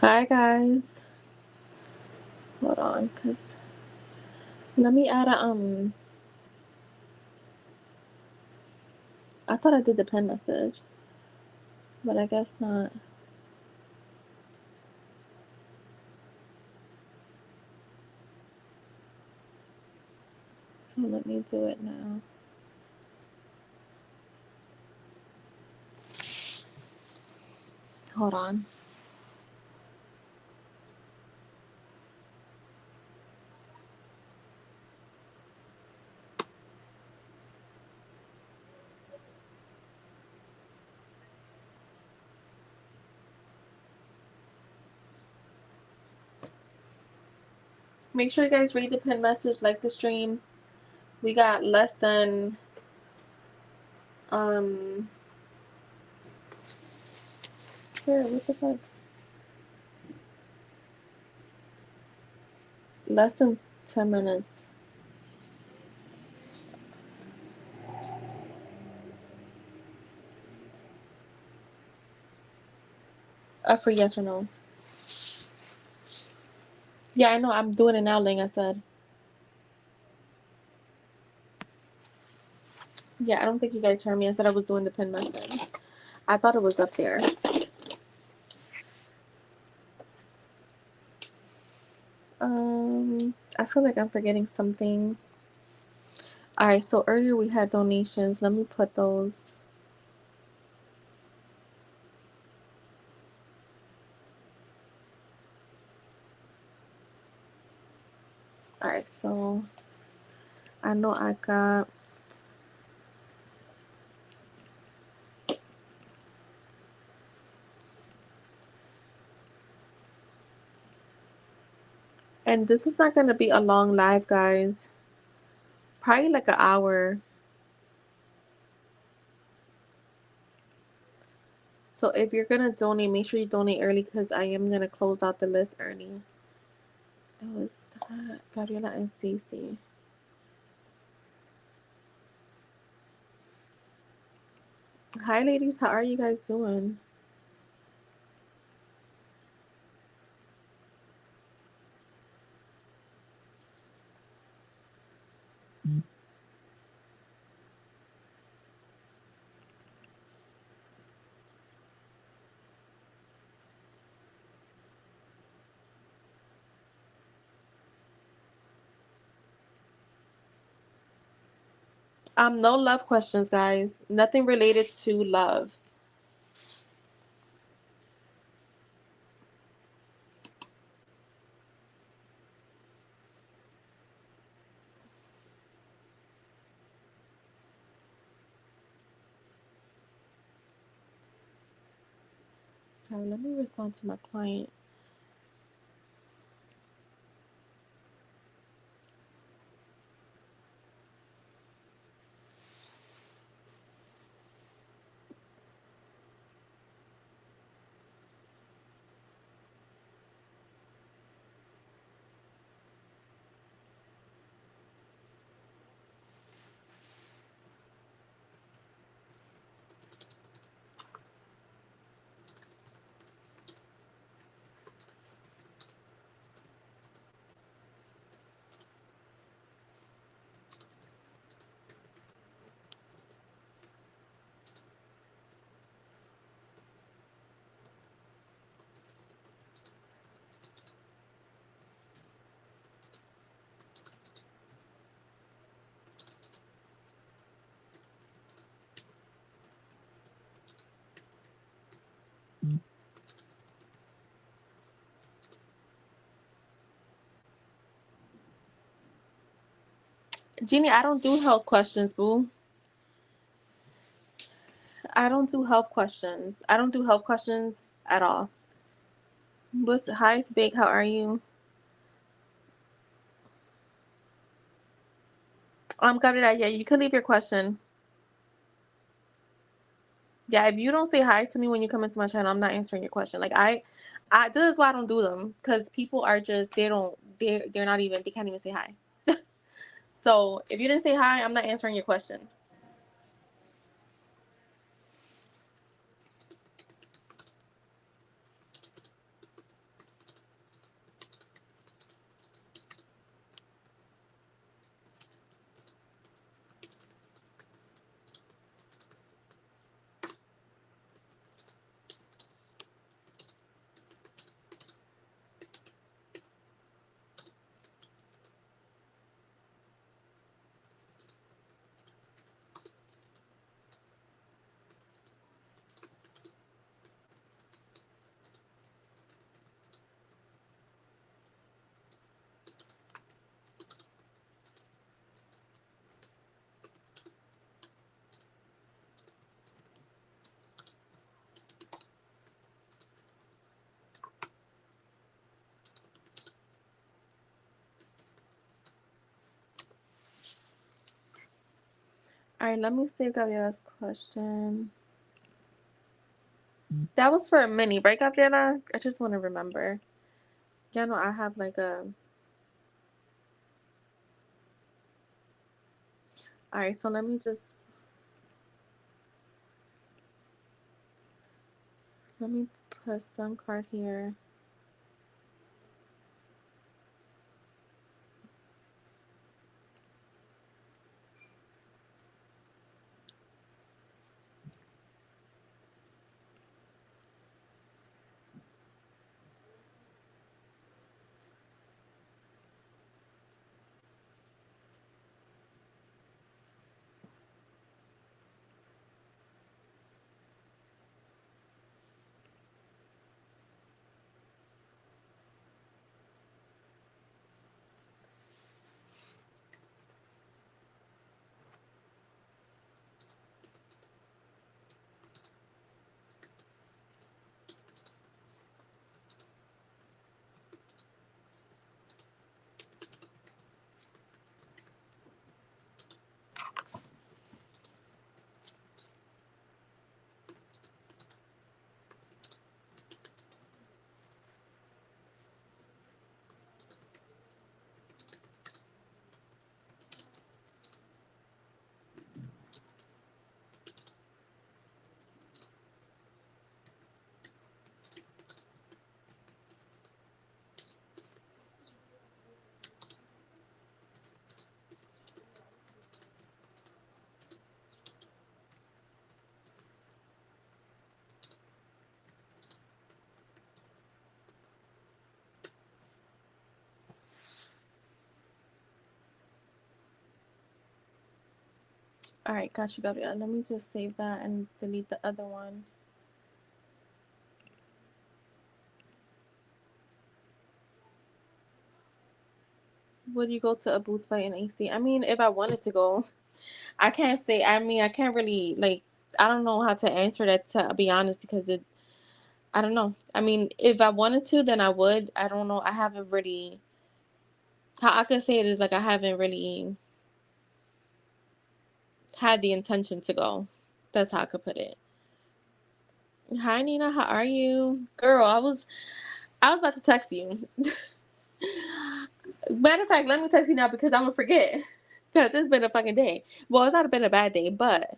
Hi guys. Hold on, cause let me add a. I thought I did the pen message, but I guess not. So let me do it now. Hold on. Make sure you guys read the pen message, like the stream. We got less than um. Sir, what the fuck? Less than 10 minutes. For yes or no's. Yeah, I know. I'm doing it now, Ling. I said. Yeah, I don't think you guys heard me. I said I was doing the pen message. I thought it was up there. I feel like I'm forgetting something. All right, so earlier we had donations. Let me put those. All right, so I know I got. And this is not going to be a long live, guys. Probably like an hour. So if you're going to donate, make sure you donate early because I am going to close out the list early. It was Gabriela and Cece. Hi, ladies. How are you guys doing? No love questions, guys. Nothing related to love. Sorry, let me respond to my client. Jeannie, I don't do health questions, boo. I don't do health questions. I don't do health questions at all. What's hi, it's Big. How are you? Gabriela, yeah, you can leave your question. Yeah, if you don't say hi to me when you come into my channel, I'm not answering your question. Like this is why I don't do them because people are just they're not even they can't even say hi. So if you didn't say hi, I'm not answering your question. All right, let me save Gabriela's question. That was for a mini, right, Gabriela? I just want to remember. Yeah, no, I have like a. All right, so let me just. Let me put some card here. All right, got you, Gabriela. Let me just save that and delete the other one. Would you go to a boost fight in AC? I mean, if I wanted to go, I can't say. I mean, I can't really like. I don't know how to answer that, to be honest, because it. I don't know. I mean, if I wanted to, then I would. I don't know. I haven't really. How I could say it is like I haven't really had the intention to go. That's how I could put it. Hi Nina, how are you? Girl, I was about to text you. Matter of fact, let me text you now because I'm gonna forget. Because it's been a fucking day. Well, it's not been a bad day, but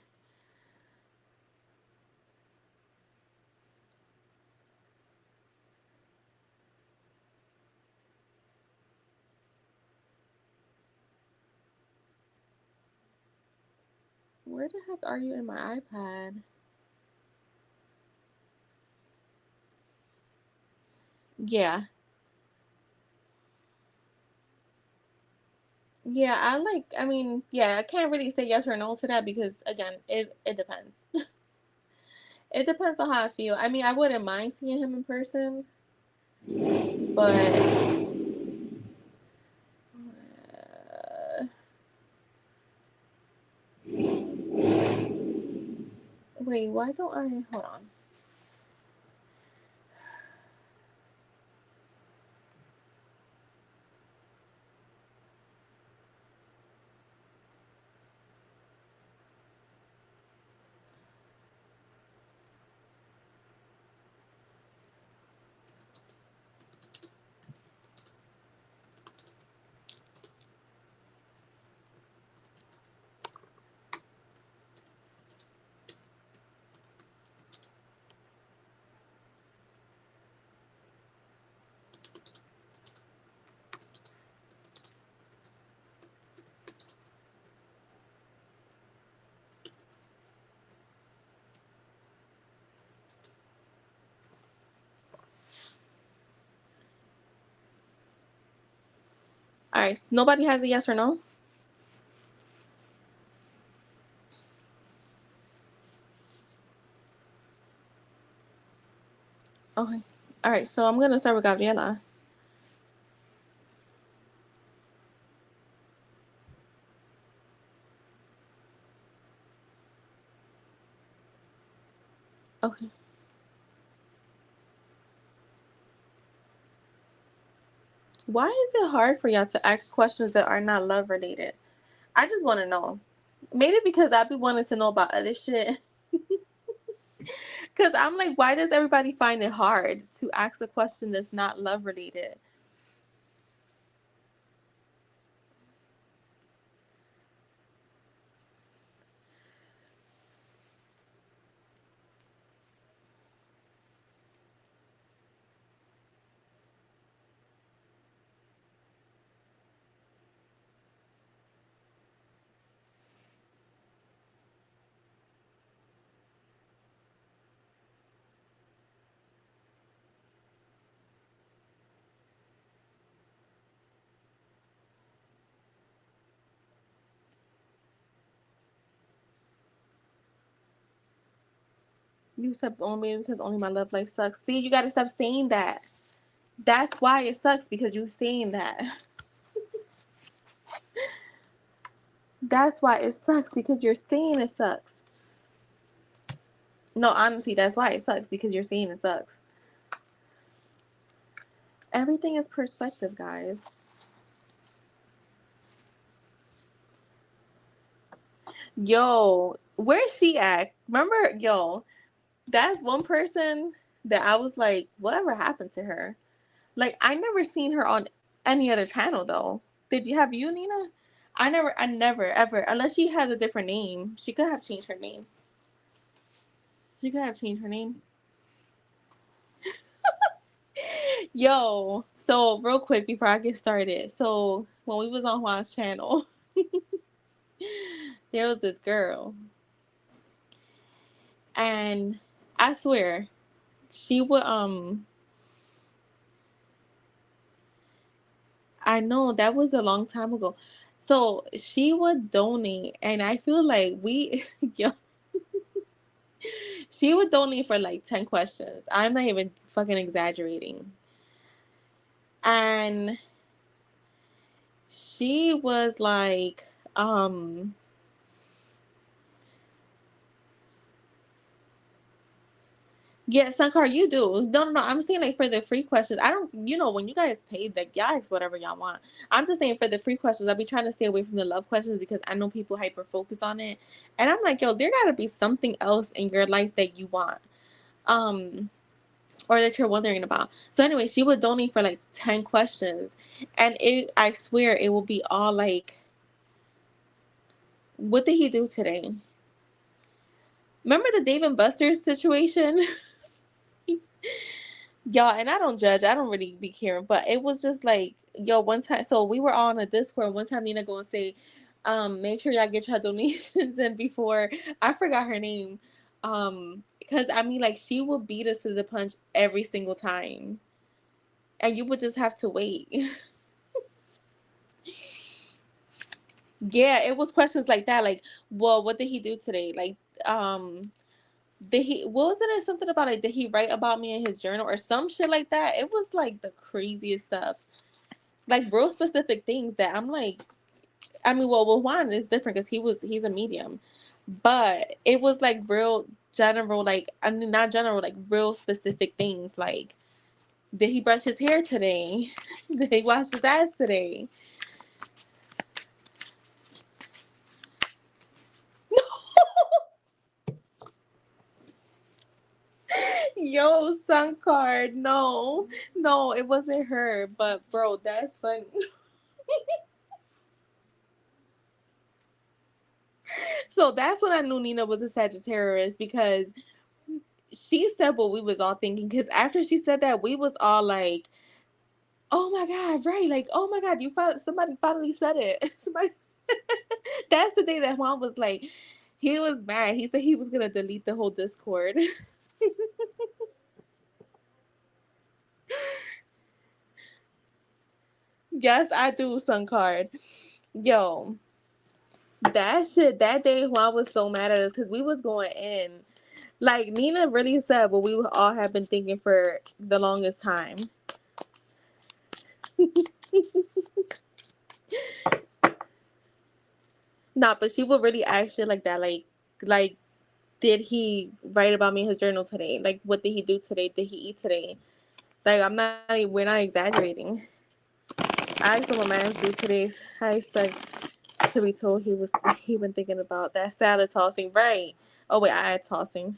where the heck are you in my iPad? Yeah. Yeah, I mean, yeah, I can't really say yes or no to that because again, it depends. It depends on how I feel. I mean, I wouldn't mind seeing him in person, but wait, why don't I hold on? All right, nobody has a yes or no. Okay. All right, so I'm gonna start with Gabriela. Okay. Why is it hard for y'all to ask questions that are not love related? I just want to know. Maybe because I be wanting to know about other shit. Because I'm like, why does everybody find it hard to ask a question that's not love related? You said only because only my love life sucks. See, you got to stop saying that. That's why it sucks, because you're saying that. That's why it sucks, because you're saying it sucks. No, honestly, that's why it sucks, because you're saying it sucks. Everything is perspective, guys. Yo, where's she at? Remember, yo, that's one person that I was like, whatever happened to her? Like, I never seen her on any other channel though. Have you, Nina? I never, ever, unless she has a different name. She could have changed her name. She could have changed her name. Yo, so real quick before I get started. So when we was on Juan's channel, there was this girl, and I swear, she would I know that was a long time ago. So she would donate, and I feel like we, yo, she would donate for like 10 questions. I'm not even fucking exaggerating. And she was like, yeah, Sankar, you do. No. I'm saying like for the free questions. I don't, when you guys paid, like y'all ask whatever y'all want. I'm just saying for the free questions, I'll be trying to stay away from the love questions because I know people hyper focus on it. And I'm like, yo, there gotta be something else in your life that you want. Or that you're wondering about. So anyway, she would donate for like 10 questions. And I swear it will be all like, what did he do today? Remember the Dave and Buster's situation? Y'all, and I don't judge. I don't really be caring, but it was just like, yo, one time. So we were on a Discord. One time, Nina go and say, make sure y'all get your donations in before. I forgot her name, because I mean, like, she would beat us to the punch every single time, and you would just have to wait. Yeah, it was questions like that, like, well, what did he do today? Like, did he? What wasn't it something about like? Did he write about me in his journal or some shit like that? It was like the craziest stuff. Like real specific things that I'm like, I mean, well, Juan is different because he's a medium, but it was like real general, like, I mean, not general, like real specific things. Like, did he brush his hair today? Did he wash his ass today? Yo, sun card, no, it wasn't her, but bro, that's funny. So that's when I knew Nina was a Sagittarius, because she said what we was all thinking. Because after she said that, we was all like, "Oh my god, right? Like, oh my god, somebody finally said it." Somebody. That's the day that Juan was like, he was mad. He said he was gonna delete the whole Discord. Yes, I do, sun card. Yo, that shit. That day, Juan was so mad at us because we was going in. Like, Nina really said what we all have been thinking for the longest time. Nah, but she would really ask shit like that. Like, did he write about me in his journal today? Like, what did he do today? Did he eat today? Like, we're not exaggerating. I asked him what my ass do today. I expect. To be told he been thinking about that salad tossing, right? Oh wait, I add tossing.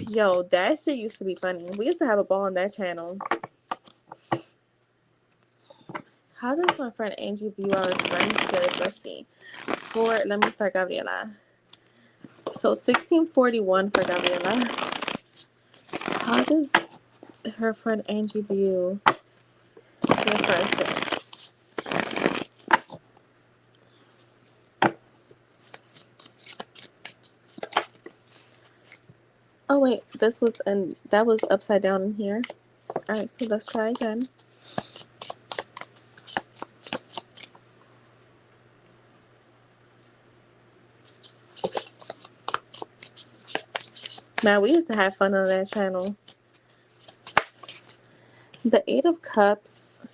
Yo, that shit used to be funny. We used to have a ball on that channel. How does my friend Angie view our friendship? Let's see. Let me start Gabriela. So 1641 for Gabriela. How does her friend Angie view their friendship? Oh wait, that was upside down in here. Alright, so let's try again. Man, we used to have fun on that channel. The Eight of Cups.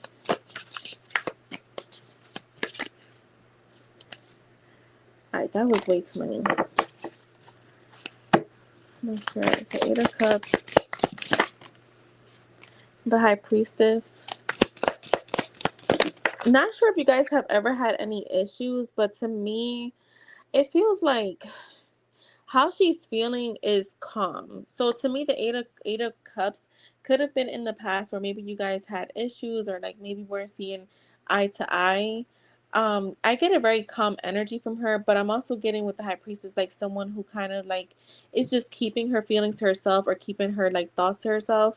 Alright, that was way too many. Let's try the Eight of Cups. The High Priestess. Not sure if you guys have ever had any issues, but to me, it feels like how she's feeling is calm. So to me, the eight of cups could have been in the past where maybe you guys had issues or like maybe we're seeing eye to eye. I get a very calm energy from her, but I'm also getting with the high priestess like someone who kind of like is just keeping her feelings to herself or keeping her like thoughts to herself.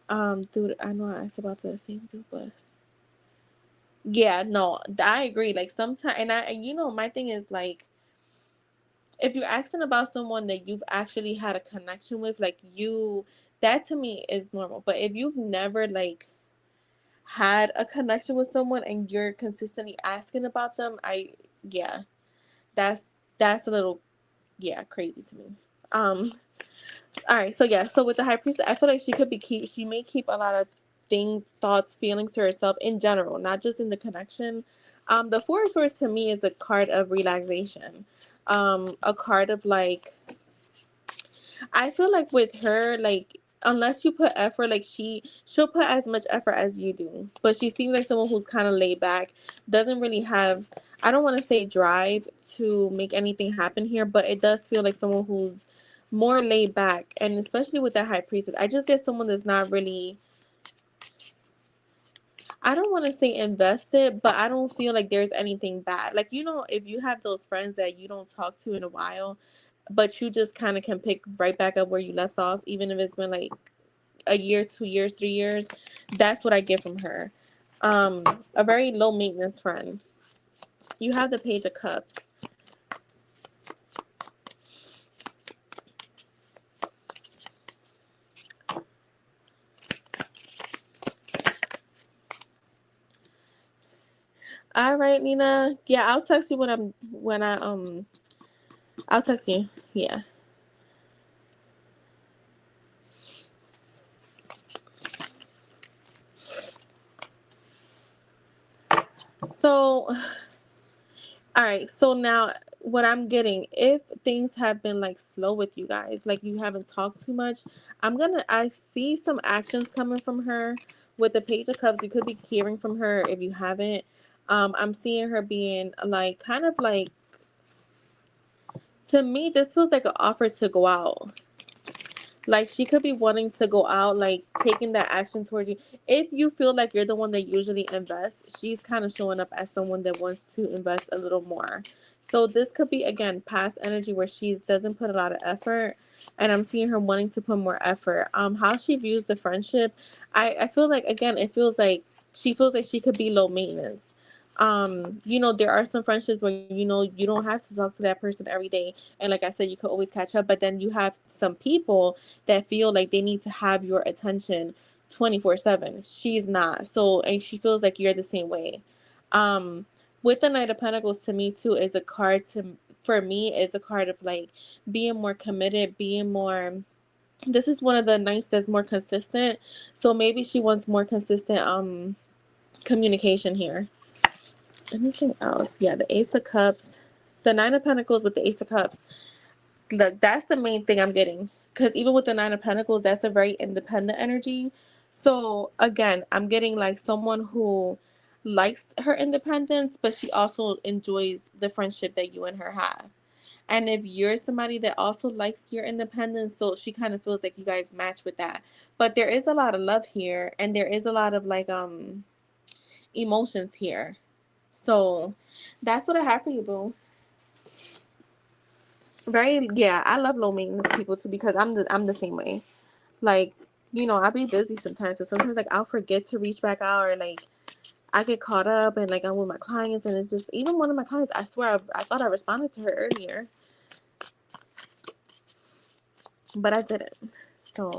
Dude, I know I asked about the same dude, but yeah, no, I agree. Like sometimes, and my thing is like if you're asking about someone that you've actually had a connection with, like that to me is normal. But if you've never like had a connection with someone and you're consistently asking about them, yeah, that's that's a little crazy to me. Um, all right, so yeah, so with the high priestess, I feel like she may keep a lot of things, thoughts, feelings to herself in general, not just in the connection. The Four of Swords to me is a card of relaxation, a card of like I feel like with her, like unless you put effort, like she'll put as much effort as you do. But she seems like someone who's kind of laid back, doesn't really have I don't want to say drive to make anything happen here, but it does feel like someone who's more laid back, and especially with that high priestess, I just get someone that's not really I don't want to say invested, but I don't feel like there's anything bad. Like, if you have those friends that you don't talk to in a while, but you just kind of can pick right back up where you left off, even if it's been like a year, 2 years, 3 years. That's what I get from her. A very low maintenance friend. You have the Page of Cups. All right, Nina. Yeah, I'll text you I'll text you. Yeah. So, all right. So now what I'm getting, if things have been like slow with you guys, like you haven't talked too much, I see some actions coming from her with the Page of Cups. You could be hearing from her if you haven't. I'm seeing her being like, kind of like, to me, this feels like an offer to go out. Like she could be wanting to go out, like taking that action towards you. If you feel like you're the one that usually invests, she's kind of showing up as someone that wants to invest a little more. So this could be again past energy where she doesn't put a lot of effort, and I'm seeing her wanting to put more effort. How she views the friendship, I feel like again it feels like she feels like she could be low maintenance. There are some friendships where you don't have to talk to that person every day, and like I said, you could always catch up. But then you have some people that feel like they need to have your attention 24/7. She's not. So, and she feels like you're the same way. Um, with the Knight of Pentacles to me too is a card for me is a card of like being more committed, being more this is one of the nights that's more consistent. So maybe she wants more consistent communication here. Anything else? Yeah, the Ace of Cups. The Nine of Pentacles with the Ace of Cups. Look, that's the main thing I'm getting. Because even with the Nine of Pentacles, that's a very independent energy. So, again, I'm getting like someone who likes her independence, but she also enjoys the friendship that you and her have. And if you're somebody that also likes your independence, so she kind of feels like you guys match with that. But there is a lot of love here, and there is a lot of like emotions here. So that's what I have for you, boo. Very, yeah, I love low maintenance people too, because I'm the same way. Like, I be busy sometimes, so sometimes like I'll forget to reach back out, or like I get caught up and like I'm with my clients, and it's just, even one of my clients, I swear I thought I responded to her earlier, but I didn't. So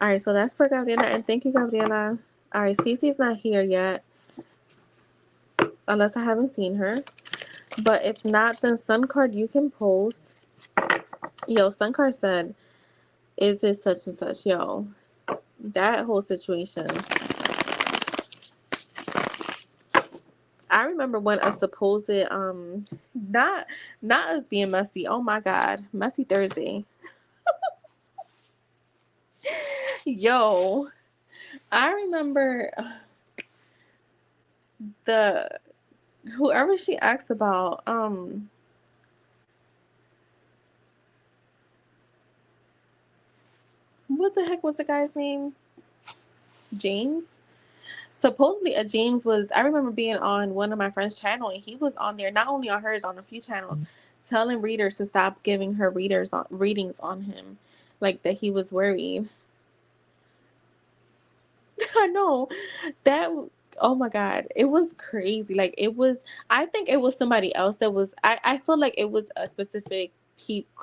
all right, so that's for Gabriela, and thank you, Gabriela. All right, Cece's not here yet, unless I haven't seen her. But if not, then Sun Card, you can post. Yo, Sun Card said, "Is it such and such?" Yo, that whole situation. I remember when a supposed not us being messy. Oh my God, messy Thursday. Yo, I remember the whoever she asked about. What the heck was the guy's name? James. Supposedly, a James was. I remember being on one of my friends' channel, and he was on there, not only on hers, on a few channels, telling readers to stop giving her readings on him, like that he was worried. I know that. Oh my God, it was crazy. Like it was. I think it was somebody else that was. I feel like it was a specific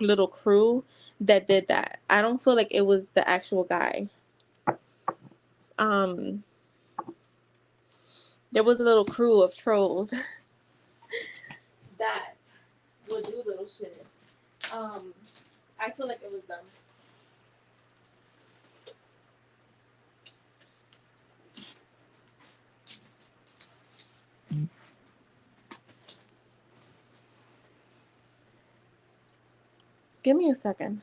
little crew that did that. I don't feel like it was the actual guy. Um, there was a little crew of trolls that would do little shit. Um, I feel like it was them. Give me a second.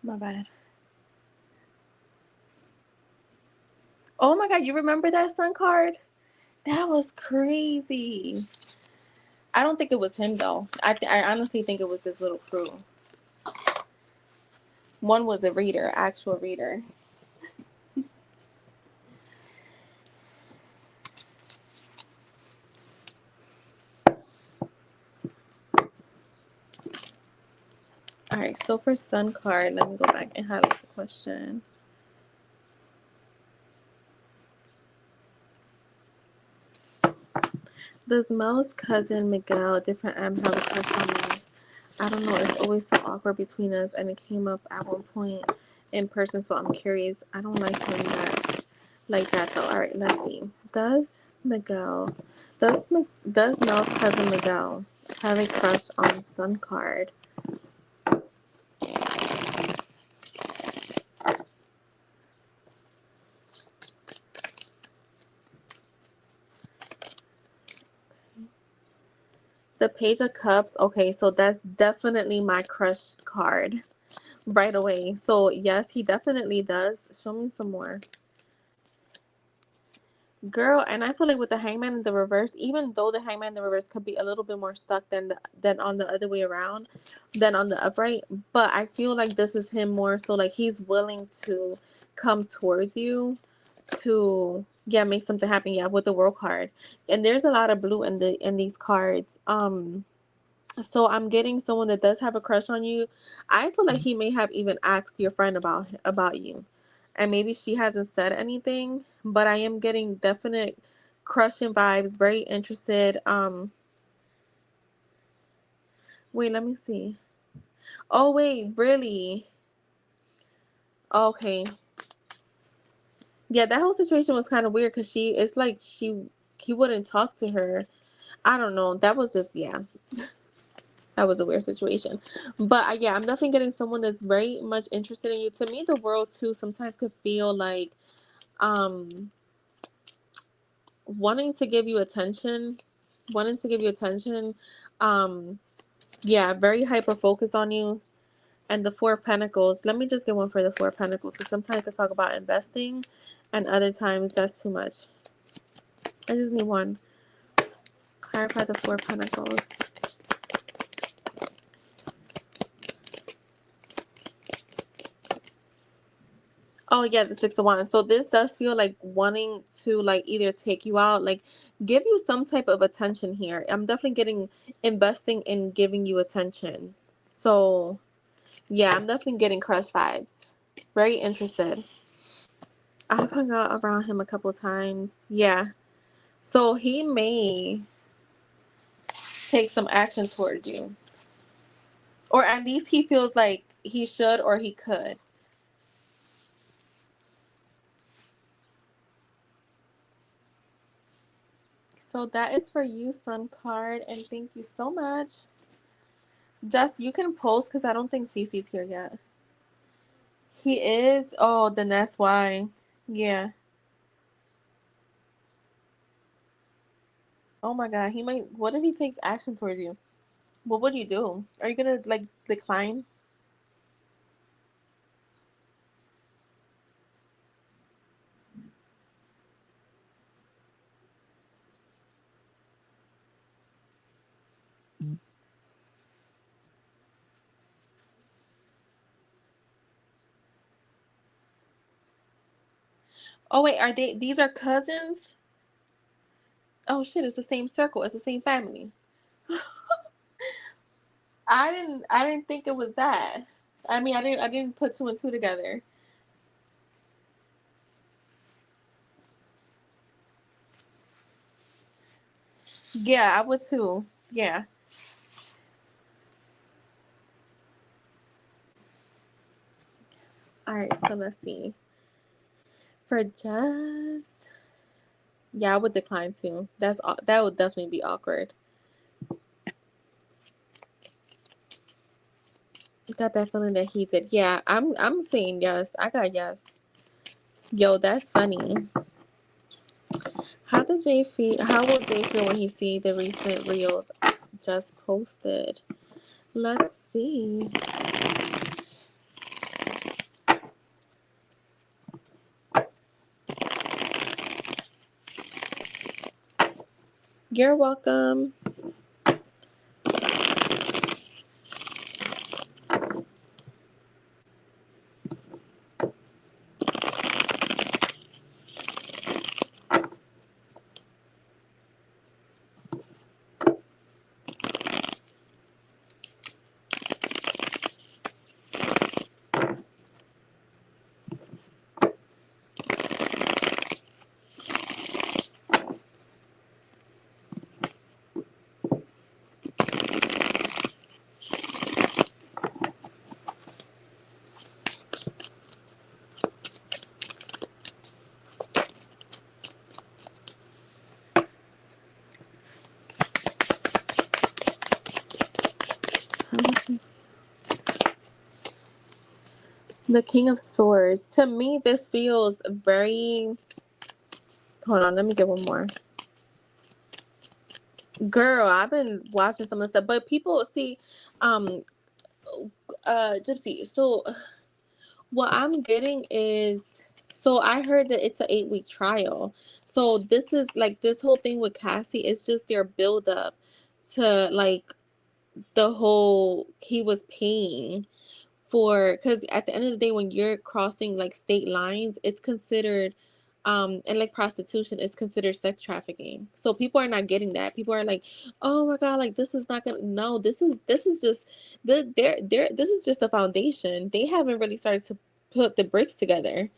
My bad. Oh my God, you remember that Sun Card? That was crazy. I don't think it was him though. I honestly think it was this little crew. One was a reader, actual reader. All right, so for Sun Card, let me go back and highlight the question. Does Mel's cousin Miguel, a different M, have a crush on me? I don't know. It's always so awkward between us, and it came up at one point in person, so I'm curious. I don't like him like that though. All right, let's see. Miguel, does Mel's cousin Miguel have a crush on Sun Card? The Page of Cups. Okay, so that's definitely my crush card right away. So yes, he definitely does. Show me some more. Girl, and I feel like with the Hangman in the reverse, even though the Hangman in the reverse could be a little bit more stuck than on the other way around, than on the upright, but I feel like this is him more so like he's willing to come towards you to make something happen, with the World card. And there's a lot of blue in these cards. So I'm getting someone that does have a crush on you. I feel like he may have even asked your friend about you. And maybe she hasn't said anything, but I am getting definite crushing vibes, very interested. Wait, let me see. Oh wait, really? Okay. Yeah, that whole situation was kind of weird because it's like he wouldn't talk to her. I don't know. That was just, yeah, that was a weird situation. But yeah, I'm definitely getting someone that's very much interested in you. To me, the world too sometimes could feel like um wanting to give you attention, wanting to give you attention. Um, yeah, very hyper focused on you. And the Four of Pentacles. Let me just get one for the Four of Pentacles because sometimes I can talk about investing, and other times that's too much. I just need one. Clarify the Four of Pentacles. Oh yeah, the Six of Wands. So this does feel like wanting to like either take you out, like give you some type of attention here. I'm definitely getting investing in giving you attention. So yeah, I'm definitely getting crush vibes. Very interested. I've hung out around him a couple times. Yeah. So he may take some action towards you. Or at least he feels like he should or he could. So that is for you, Sun card, and thank you so much. Jess, you can post because I don't think Cece's here yet. He is? Oh, then that's why. Yeah. Oh my god, he might. What if he takes action towards you? What would you do? Are you gonna like decline? Oh wait, are they? These are cousins? Oh shit, it's the same circle. It's the same family. I didn't think it was that. I mean, I didn't put two and two together. Yeah, I would too. Yeah. All right, so let's see. For Jess, yeah, I would decline too. That would definitely be awkward. Got that feeling that he did. Yeah, I'm saying yes. I got yes. Yo, that's funny. How will Jay feel when he see the recent reels just posted? Let's see. You're welcome. The King of Swords. To me, this feels very. Hold on, let me get one more. Girl, I've been watching some of the stuff, but people see, um, Gypsy. So what I'm getting is, so I heard that it's an 8-week trial. So this is like this whole thing with Cassie is just their build up to like the whole he was paying for, because at the end of the day when you're crossing like state lines it's considered and like prostitution is considered sex trafficking. So people are not getting that. People are like, oh my god, like this is not gonna, no, this is just they're this is just a foundation. They haven't really started to put the bricks together.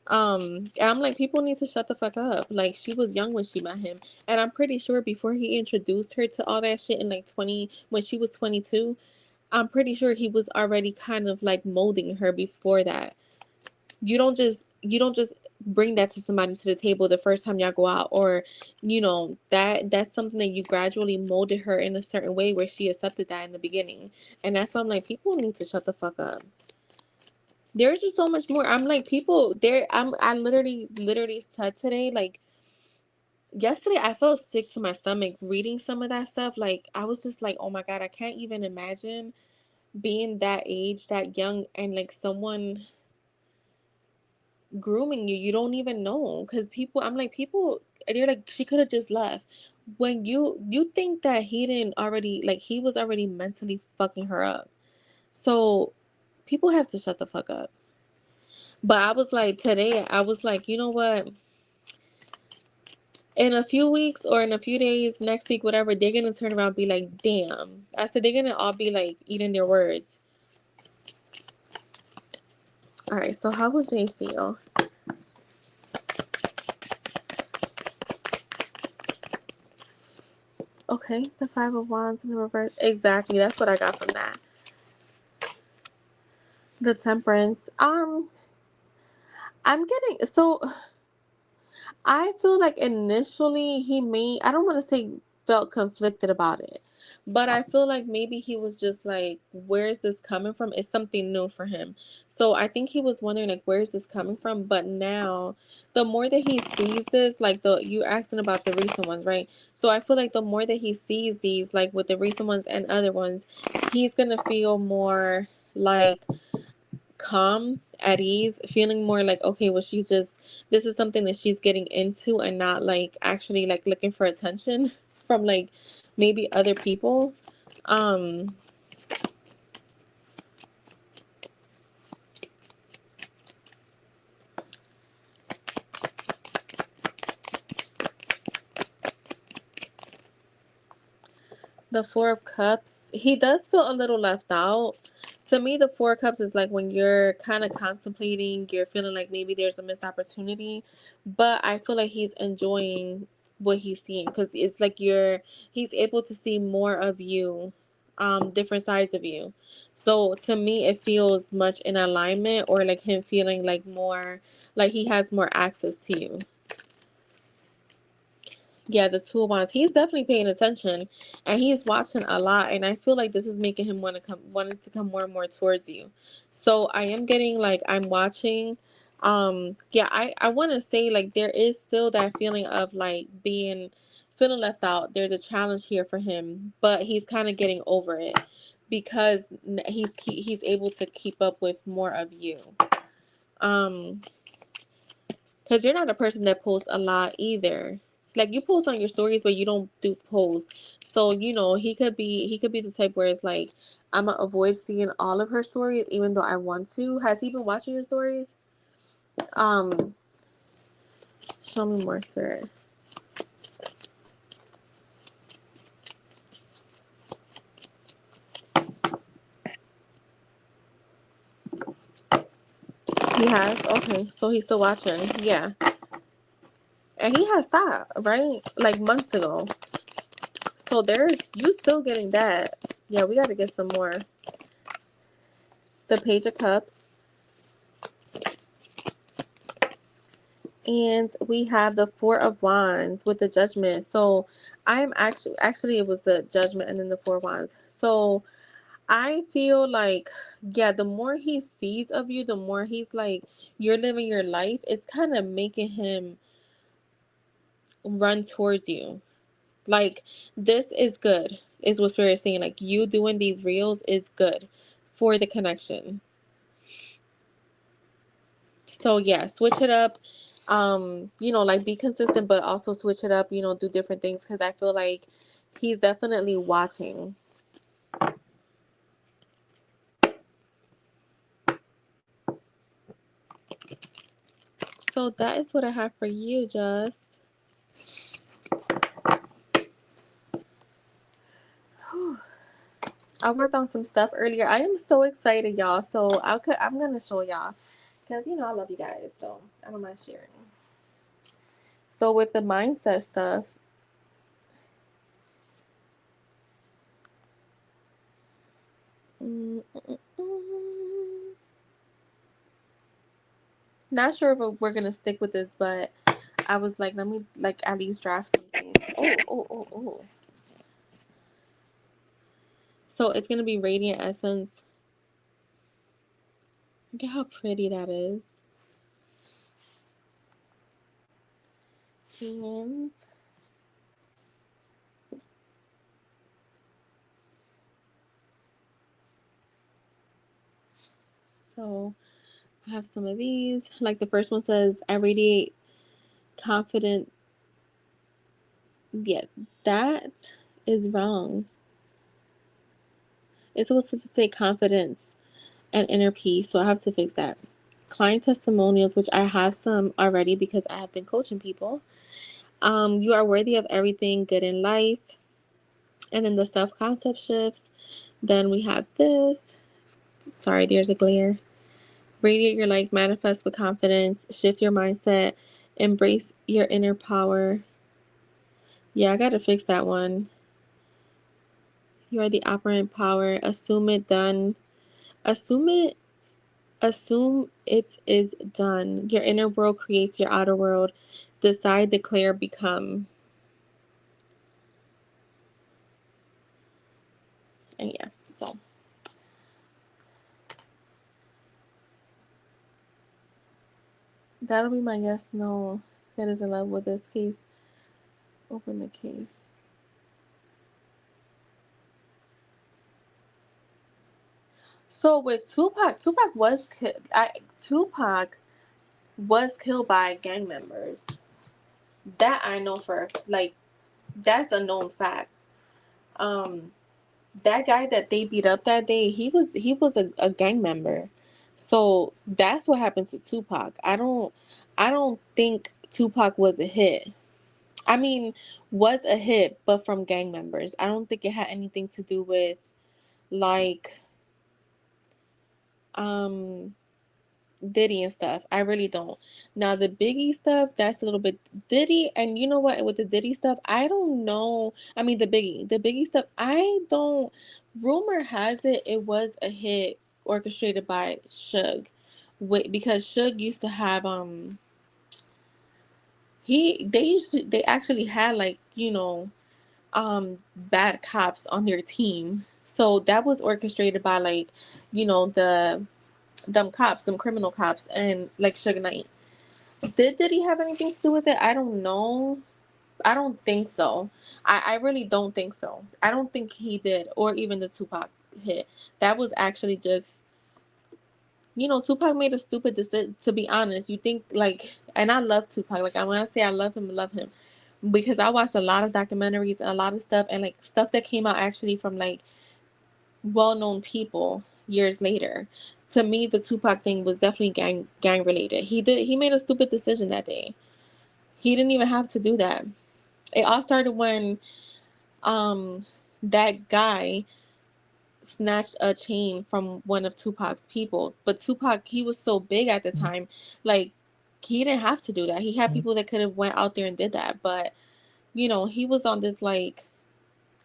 And I'm like, people need to shut the fuck up. Like, she was young when she met him. And I'm pretty sure before he introduced her to all that shit in like 20, when she was 22, I'm pretty sure he was already kind of like molding her before that. You don't just bring that to somebody to the table the first time y'all go out, or that's something that you gradually molded her in a certain way where she accepted that in the beginning. And that's why I'm like, people need to shut the fuck up. There's just so much more. I'm like, people there. I literally said today, like yesterday, I felt sick to my stomach reading some of that stuff. Like, I was just like, oh my God, I can't even imagine being that age, that young, and like someone grooming you. You don't even know. Because people, I'm like, people, they're like, she could have just left. When you think that he didn't already, like, he was already mentally fucking her up. So people have to shut the fuck up. But I was like, today, I was like, you know what? In a few weeks or in a few days, next week, whatever, they're gonna turn around and be like, damn. I said they're gonna all be like eating their words. All right, so how would Jay feel? Okay, the Five of Wands in the reverse. Exactly, that's what I got from that. The Temperance. I'm getting so. I feel like initially I don't want to say felt conflicted about it, but I feel like maybe he was just like, where is this coming from? It's something new for him. So I think he was wondering, like, where is this coming from? But now, the more that he sees this, like, you asking about the recent ones, right? So I feel like the more that he sees these, like with the recent ones and other ones, he's going to feel more like calm, at ease, feeling more like, okay, well, this is something that she's getting into and not like actually like looking for attention from like maybe other people. um the Four of Cups, he does feel a little left out. To me, the Four of Cups is like when you're kind of contemplating, you're feeling like maybe there's a missed opportunity, but I feel like he's enjoying what he's seeing because it's like he's able to see more of you, different sides of you. So to me, it feels much in alignment, or like him feeling like more like he has more access to you. Yeah, the Two of Wands. He's definitely paying attention, and he's watching a lot. And I feel like this is making him wanting to come more and more towards you. So I am getting like I'm watching. Yeah, I want to say like there is still that feeling of like feeling left out. There's a challenge here for him, but he's kind of getting over it because he's able to keep up with more of you. Um, because you're not a person that posts a lot either. Like you post on your stories, but you don't do posts. So he could be the type where it's like I'm gonna avoid seeing all of her stories, even though I want to. Has he been watching your stories? Um, Show me more, Spirit. He has. Okay, so he's still watching. Yeah, and he has stopped right like months ago. So there's you still getting that. Yeah, we got to get some more. The Page of Cups. And we have the Four of Wands with the Judgment. So I'm actually it was the Judgment and then the Four of Wands. So I feel like, yeah, the more he sees of you, the more he's like, you're living your life. It's kind of making him run towards you. Like, this is good, is what Spirit is saying. Like, you doing these reels is good for the connection. So yeah, switch it up. Like be consistent, but also switch it up. Do different things because I feel like he's definitely watching. So that is what I have for you, Just. I worked on some stuff earlier. I am so excited, y'all. So I'm gonna show y'all. because I love you guys, so I don't mind sharing. So with the mindset stuff, not sure if we're gonna stick with this, but I was like, let me like at least draft something. Oh. So it's gonna be Radiant Essence. Look at how pretty that is. And so I have some of these. Like the first one says, I radiate confident. Yeah, that is wrong. It's supposed to say confidence and inner peace, so I have to fix that. Client testimonials, which I have some already because I have been coaching people. You are worthy of everything good in life. And then the self-concept shifts. Then we have this. Sorry, there's a glare. Radiate your life, manifest with confidence, shift your mindset, embrace your inner power. Yeah, I gotta fix that one. You are the operant power. Assume it done. Assume it. Assume it is done. Your inner world creates your outer world. Decide, declare, become. And yeah, so that'll be my yes, no. That is in love with this case. Open the case. So with Tupac, Tupac was killed by gang members. That I know for like that's a known fact. Um, that guy that they beat up that day, he was a gang member. So that's what happened to Tupac. I don't think Tupac was a hit. I mean, was a hit, but from gang members. I don't think it had anything to do with like um Diddy and stuff. I really don't. Now the Biggie stuff, that's a little bit Diddy, and you know what? With the Diddy stuff, I don't know. I mean the Biggie stuff, I don't. Rumor has it was a hit orchestrated by Suge, because Suge used to have they actually had like bad cops on their team, so that was orchestrated by like them cops, them criminal cops, and like Suge Knight. Did he have anything to do with it? I don't know. I don't think so. I really don't think so. I don't think he did, or even the Tupac hit. That was actually just, Tupac made a stupid decision, to be honest. You think, like, and I love Tupac. Like, when I say I love him. Because I watched a lot of documentaries and a lot of stuff, and like stuff that came out actually from like well-known people years later. To me, the Tupac thing was definitely gang related. He made a stupid decision that day. He didn't even have to do that. It all started when that guy snatched a chain from one of Tupac's people. But Tupac, he was so big at the time, like he didn't have to do that. He had people that could have went out there and did that. But he was on this like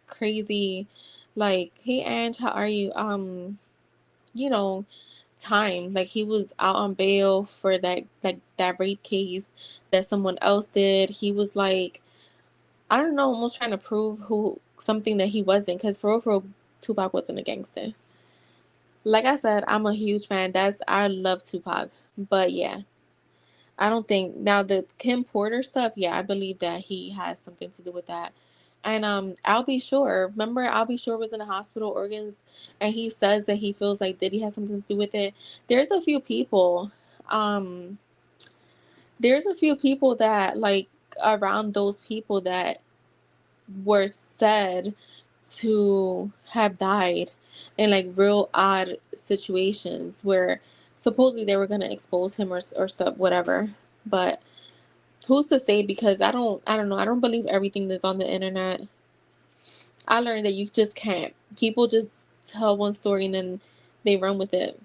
crazy, like, hey Ange, how are you? You know, time. Like he was out on bail for that like that rape case that someone else did. He was like, I don't know, almost trying to prove who something that he wasn't, because for real, Tupac wasn't a gangster. Like I said, I'm a huge fan. I love Tupac, but yeah, I don't think now the Kim Porter stuff. Yeah, I believe that he has something to do with that. And I'll Be Sure. Remember, I'll Be Sure was in the hospital organs, and he says that he feels like Diddy has something to do with it. There's a few people, um, there's a few people that like around those people that were said to have died in like real odd situations where supposedly they were going to expose him or stuff, whatever. But who's to say? Because I don't know. I don't believe everything that's on the internet. I learned that you just can't. People just tell one story and then they run with it.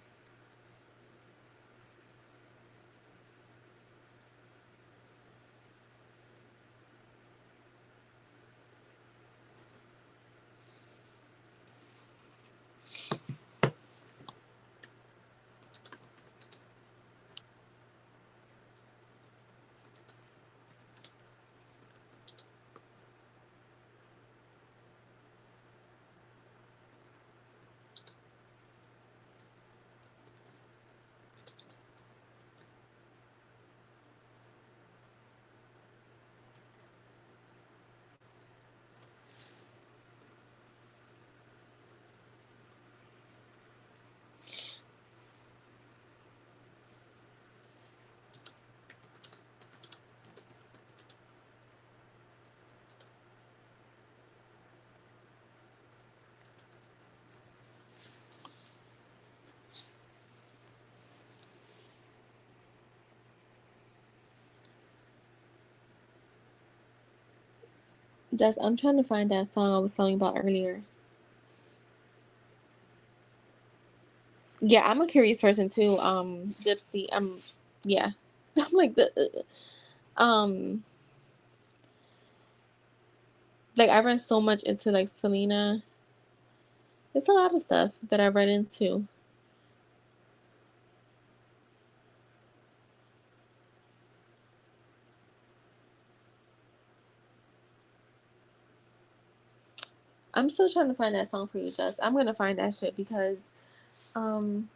Just I'm trying to find that song I was telling you about earlier. Yeah, I'm a curious person too. Gypsy. Yeah. I'm like like I read so much into like Selena. It's a lot of stuff that I read into. I'm still trying to find that song for you, Just. I'm gonna find that shit because um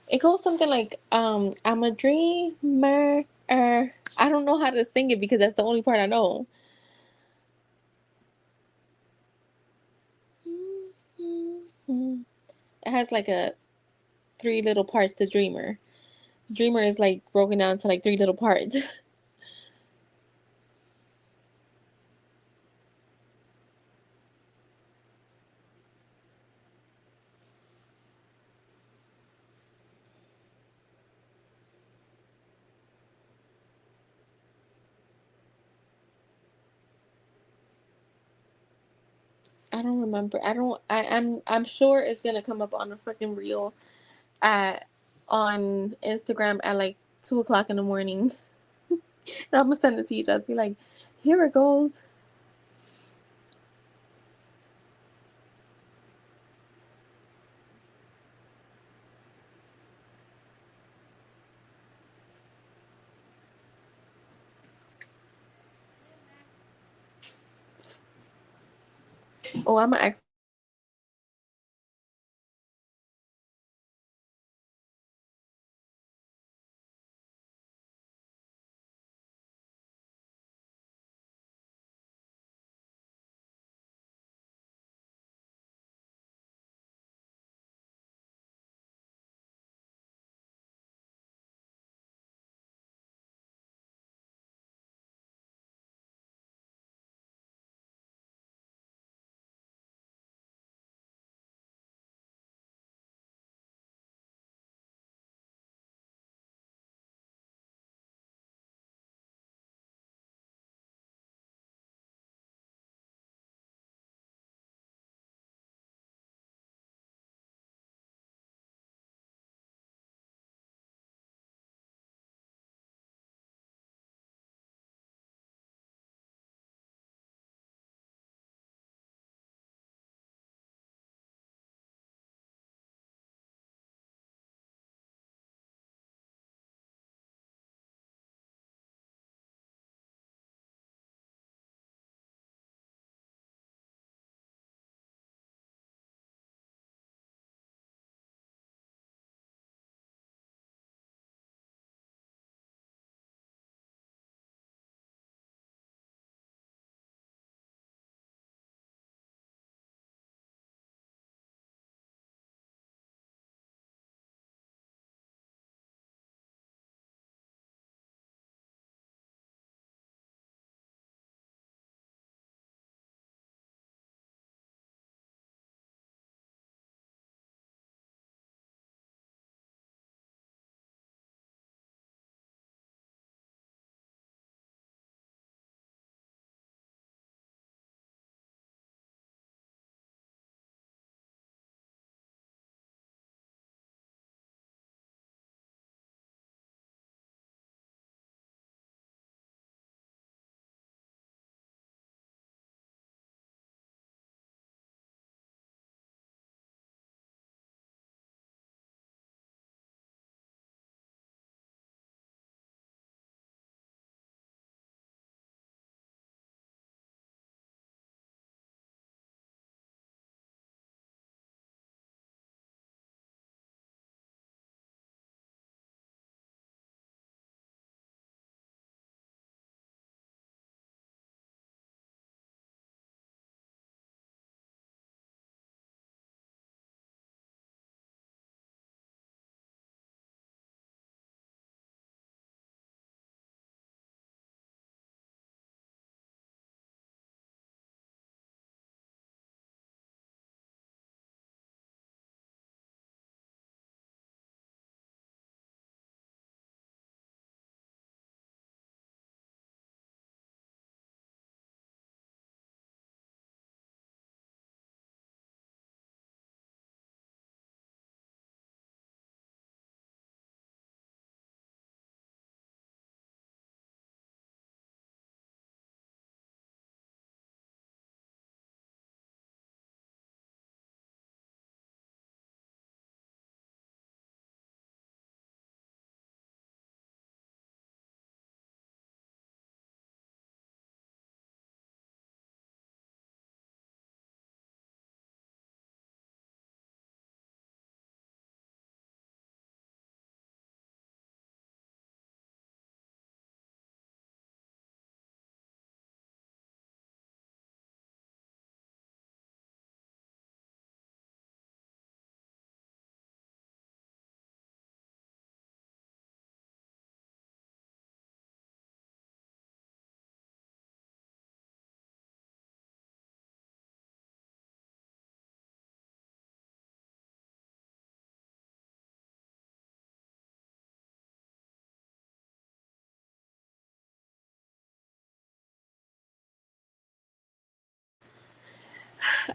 it goes something like I'm a dreamer. I don't know how to sing it because that's the only part I know. It has like a three little parts to Dreamer. Dreamer is like broken down to like three little parts. I don't remember. I don't. I'm sure it's gonna come up on a freaking reel at on Instagram at like 2 o'clock in the morning. And I'm gonna send it to you. Just be like, here it goes. Oh, I'm gonna ask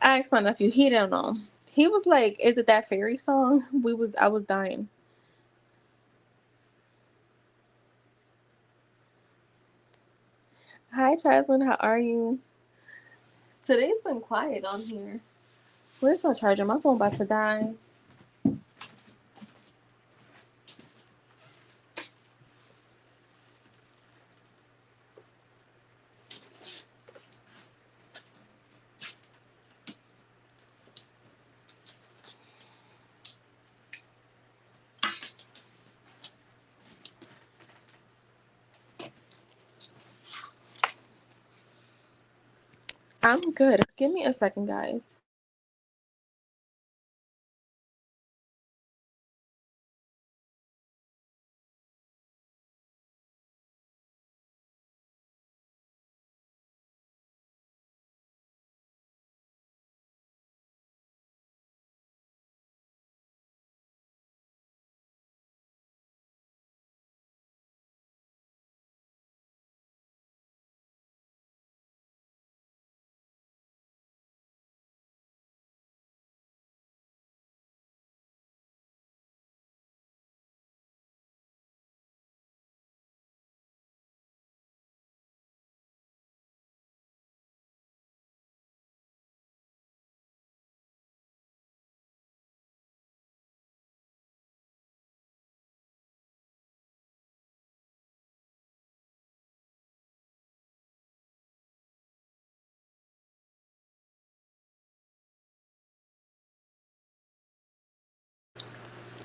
I asked my nephew. He didn't know. He was like, "Is it that fairy song?" I was dying. Hi, Chaslin. How are you? Today's been quiet on here. Where's my charger? My phone about to die. I'm good. Give me a second, guys.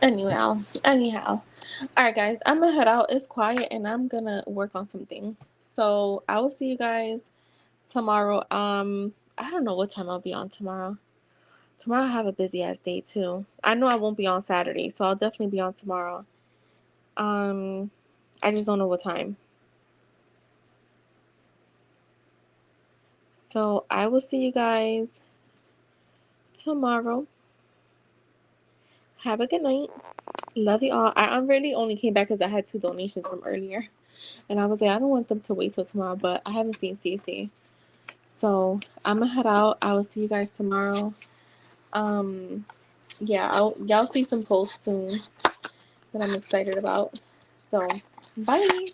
Anyhow. All right, guys. I'm gonna head out. It's quiet, and I'm gonna work on something. So I will see you guys tomorrow. I don't know what time I'll be on tomorrow. Tomorrow I have a busy ass day too. I know I won't be on Saturday, so I'll definitely be on tomorrow. Um, I just don't know what time. So I will see you guys tomorrow. Have a good night. Love you all. I really only came back because I had 2 donations from earlier. And I was like, I don't want them to wait till tomorrow, but I haven't seen Cece. So I'm gonna head out. I will see you guys tomorrow. Um, yeah, y'all see some posts soon that I'm excited about. So bye.